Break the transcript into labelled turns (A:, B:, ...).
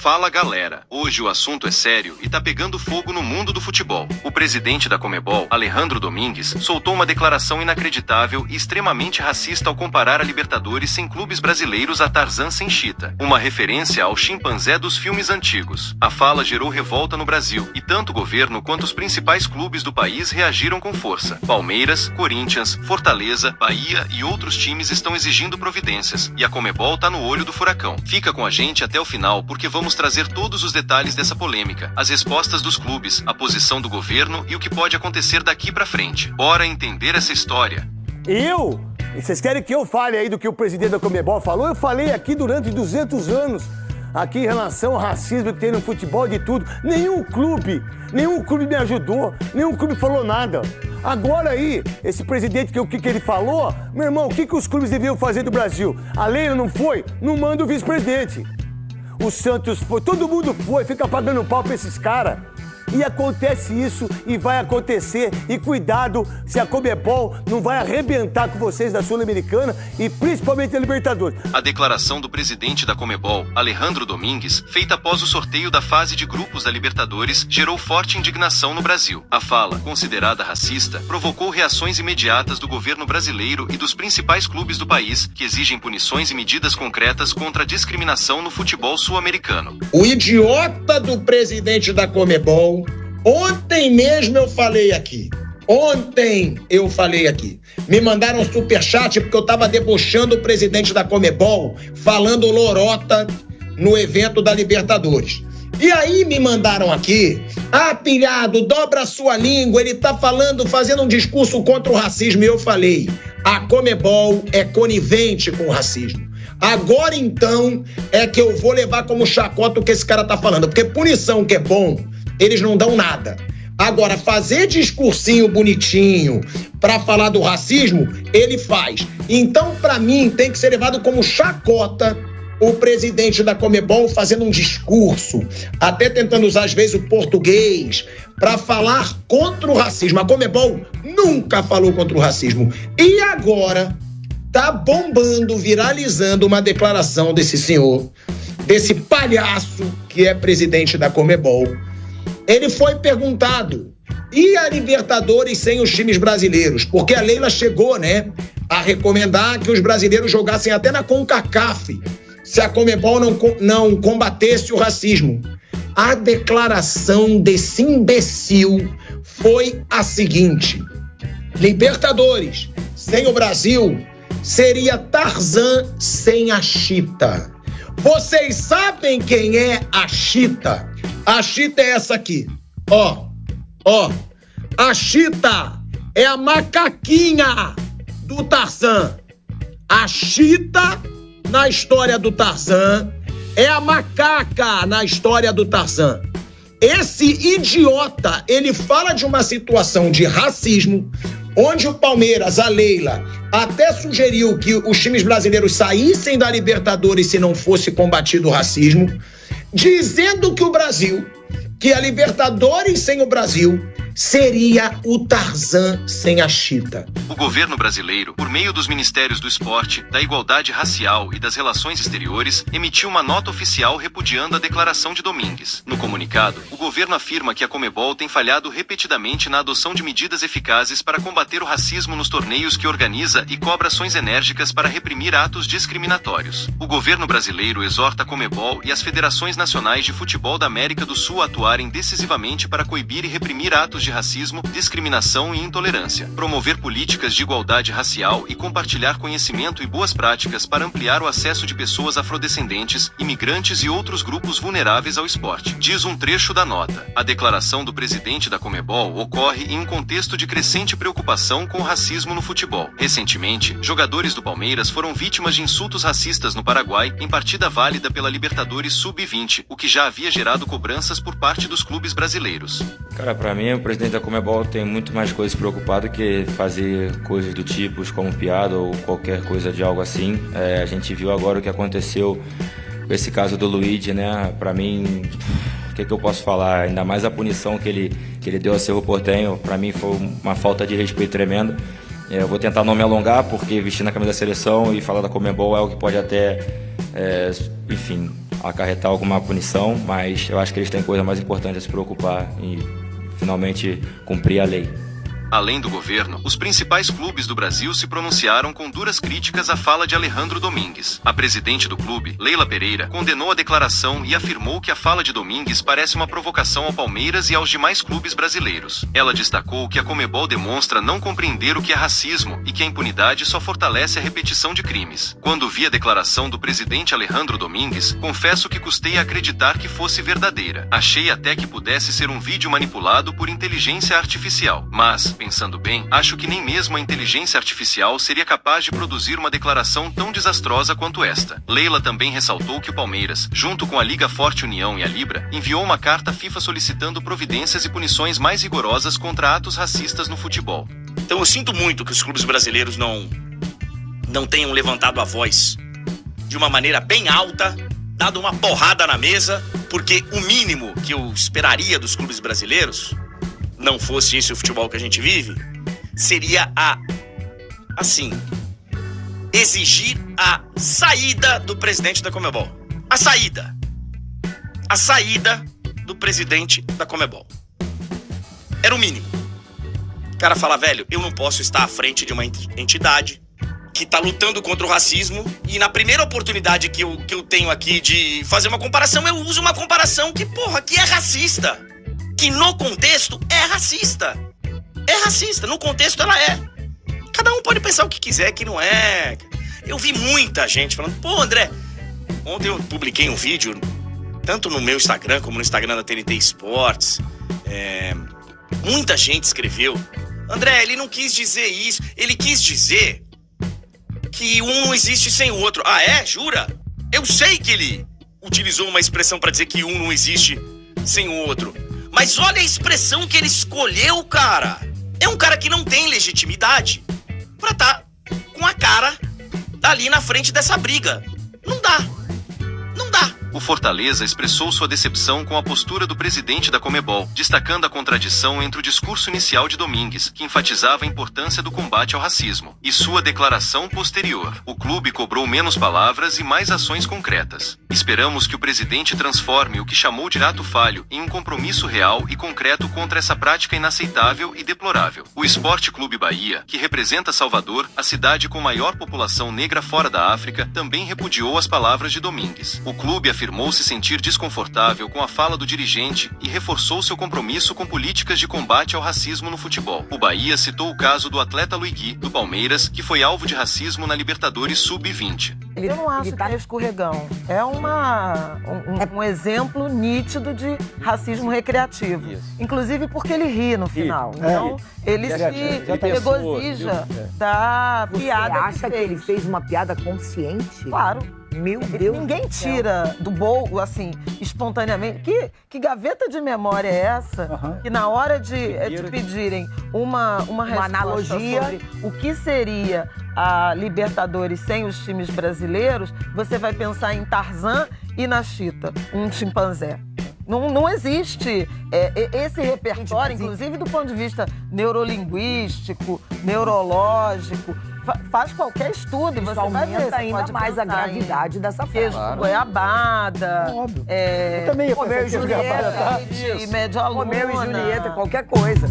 A: Fala galera, hoje o assunto é sério e tá pegando fogo no mundo do futebol. O presidente da Conmebol, Alejandro Domingues, soltou uma declaração inacreditável e extremamente racista ao comparar a Libertadores sem clubes brasileiros a Tarzan sem chita, uma referência ao chimpanzé dos filmes antigos. A fala gerou revolta no Brasil e tanto o governo quanto os principais clubes do país reagiram com força. Palmeiras, Corinthians, Fortaleza, Bahia e outros times estão exigindo providências e a Conmebol tá no olho do furacão. Fica com a gente até o final porque vamos trazer todos os detalhes dessa polêmica, as respostas dos clubes, a posição do governo e o que pode acontecer daqui pra frente. Bora entender essa história.
B: E vocês querem que eu fale aí do que o presidente da Conmebol falou? Eu falei aqui durante 200 anos, aqui em relação ao racismo que tem no futebol, de tudo. Nenhum clube me ajudou, nenhum clube falou nada. Agora aí, esse presidente, o que ele falou, meu irmão, o que os clubes deviam fazer do Brasil? A Leila não foi? Não manda o vice-presidente. O Santos foi, todo mundo foi, fica pagando pau pra esses caras. E acontece isso e vai acontecer. E cuidado se a Conmebol não vai arrebentar com vocês da Sul-Americana e principalmente a Libertadores.
A: A declaração do presidente da Conmebol, Alejandro Domingues, feita após o sorteio da fase de grupos da Libertadores, gerou forte indignação no Brasil. A fala, considerada racista, provocou reações imediatas do governo brasileiro e dos principais clubes do país, que exigem punições e medidas concretas contra a discriminação no futebol sul-americano.
C: O idiota do presidente da Conmebol, ontem mesmo eu falei aqui. Me mandaram um superchat porque eu tava debochando o presidente da Conmebol, falando lorota no evento da Libertadores. E aí me mandaram aqui, pilhado, dobra a sua língua, ele tá fazendo um discurso contra o racismo. E eu falei, a Conmebol é conivente com o racismo. Agora então é que eu vou levar como chacota o que esse cara tá falando, porque punição que é bom, eles não dão nada. Agora, fazer discursinho bonitinho pra falar do racismo, ele faz. Então, pra mim, tem que ser levado como chacota o presidente da Conmebol fazendo um discurso, até tentando usar, às vezes, o português pra falar contra o racismo. A Conmebol nunca falou contra o racismo. E agora tá bombando, viralizando uma declaração desse senhor, desse palhaço que é presidente da Conmebol. Ele foi perguntado, e a Libertadores sem os times brasileiros? Porque a Leila chegou, a recomendar que os brasileiros jogassem até na CONCACAF, se a Conmebol não combatesse o racismo. A declaração desse imbecil foi a seguinte: Libertadores sem o Brasil seria Tarzan sem a chita. Vocês sabem quem é a chita? A chita é essa aqui, ó. A chita é a macaquinha do Tarzan. A chita na história do Tarzan é a macaca na história do Tarzan. Esse idiota, ele fala de uma situação de racismo, onde o Palmeiras, a Leila, até sugeriu que os times brasileiros saíssem da Libertadores se não fosse combatido o racismo, dizendo que a Libertadores sem o Brasil seria o Tarzan sem a chita.
A: O governo brasileiro, por meio dos Ministérios do Esporte, da Igualdade Racial e das Relações Exteriores, emitiu uma nota oficial repudiando a declaração de Domingues. No comunicado, o governo afirma que a Conmebol tem falhado repetidamente na adoção de medidas eficazes para combater o racismo nos torneios que organiza e cobra ações enérgicas para reprimir atos discriminatórios. O governo brasileiro exorta a Conmebol e as federações nacionais de futebol da América do Sul a atuarem decisivamente para coibir e reprimir atos de racismo, discriminação e intolerância, promover políticas de igualdade racial e compartilhar conhecimento e boas práticas para ampliar o acesso de pessoas afrodescendentes, imigrantes e outros grupos vulneráveis ao esporte. Diz um trecho da nota. A declaração do presidente da Conmebol ocorre em um contexto de crescente preocupação com o racismo no futebol. Recentemente, jogadores do Palmeiras foram vítimas de insultos racistas no Paraguai em partida válida pela Libertadores Sub-20, o que já havia gerado cobranças por parte dos clubes brasileiros.
D: Cara, pra mim, o presidente da Conmebol tem muito mais coisas preocupado que fazer coisas do tipo como piada ou qualquer coisa de algo assim. A gente viu agora o que aconteceu com esse caso do Luigi, Pra mim, o que eu posso falar? Ainda mais a punição que ele deu a Cerro Porteño, pra mim foi uma falta de respeito tremenda. Eu vou tentar não me alongar, porque vestir na camisa da seleção e falar da Conmebol é algo que pode até, acarretar alguma punição, mas eu acho que eles têm coisa mais importante a se preocupar e finalmente cumprir a lei.
A: Além do governo, os principais clubes do Brasil se pronunciaram com duras críticas à fala de Alejandro Domingues. A presidente do clube, Leila Pereira, condenou a declaração e afirmou que a fala de Domingues parece uma provocação ao Palmeiras e aos demais clubes brasileiros. Ela destacou que a Conmebol demonstra não compreender o que é racismo e que a impunidade só fortalece a repetição de crimes. Quando vi a declaração do presidente Alejandro Domingues, confesso que custei a acreditar que fosse verdadeira. Achei até que pudesse ser um vídeo manipulado por inteligência artificial, mas, pensando bem, acho que nem mesmo a inteligência artificial seria capaz de produzir uma declaração tão desastrosa quanto esta. Leila também ressaltou que o Palmeiras, junto com a Liga Forte União e a Libra, enviou uma carta à FIFA solicitando providências e punições mais rigorosas contra atos racistas no futebol.
E: Então eu sinto muito que os clubes brasileiros não tenham levantado a voz de uma maneira bem alta, dado uma porrada na mesa, porque o mínimo que eu esperaria dos clubes brasileiros, não fosse esse o futebol que a gente vive, seria exigir a saída do presidente da Conmebol. A saída do presidente da Conmebol. Era o mínimo. O cara fala, velho, eu não posso estar à frente de uma entidade que tá lutando contra o racismo e na primeira oportunidade que eu tenho aqui de fazer uma comparação, eu uso uma comparação que é racista. Que no contexto é racista. É racista, no contexto ela é. Cada um pode pensar o que quiser, que não é. Eu vi muita gente falando, pô, André, ontem eu publiquei um vídeo, tanto no meu Instagram como no Instagram da TNT Esportes. Muita gente escreveu, André, ele não quis dizer isso, ele quis dizer que um não existe sem o outro. Ah, é? Jura? Eu sei que ele utilizou uma expressão para dizer que um não existe sem o outro. Mas olha a expressão que ele escolheu, cara. É um cara que não tem legitimidade pra estar com a cara ali na frente dessa briga. Não dá.
A: O Fortaleza expressou sua decepção com a postura do presidente da Conmebol, destacando a contradição entre o discurso inicial de Domingues, que enfatizava a importância do combate ao racismo, e sua declaração posterior. O clube cobrou menos palavras e mais ações concretas. Esperamos que o presidente transforme o que chamou de ato falho em um compromisso real e concreto contra essa prática inaceitável e deplorável. O Esporte Clube Bahia, que representa Salvador, a cidade com maior população negra fora da África, também repudiou as palavras de Domingues. O clube afirmou se sentir desconfortável com a fala do dirigente e reforçou seu compromisso com políticas de combate ao racismo no futebol. O Bahia citou o caso do atleta Luigi, do Palmeiras, que foi alvo de racismo na Libertadores Sub-20.
F: Eu não acho que é escorregão. É um exemplo nítido de racismo recreativo. Isso. Inclusive porque ele ri no final. Então, ele se regozija da piada que
G: acha que ele fez uma piada consciente?
F: Claro.
G: Meu Deus.
F: Ninguém tira do bolso, assim, espontaneamente. Que gaveta de memória é essa? Que na hora de pedirem uma resposta analogia sobre o que seria a Libertadores sem os times brasileiros, você vai pensar em Tarzan e na Chita, um chimpanzé. Não existe esse repertório, inclusive do ponto de vista neurolinguístico, neurológico. Faz qualquer estudo e você vai ver,
G: ainda mais a gravidade dessa fala.
F: Queijo com goiabada,
B: Eu também ia
G: Romeu e Julieta,
F: média luna.
G: Romeu e Julieta, qualquer coisa.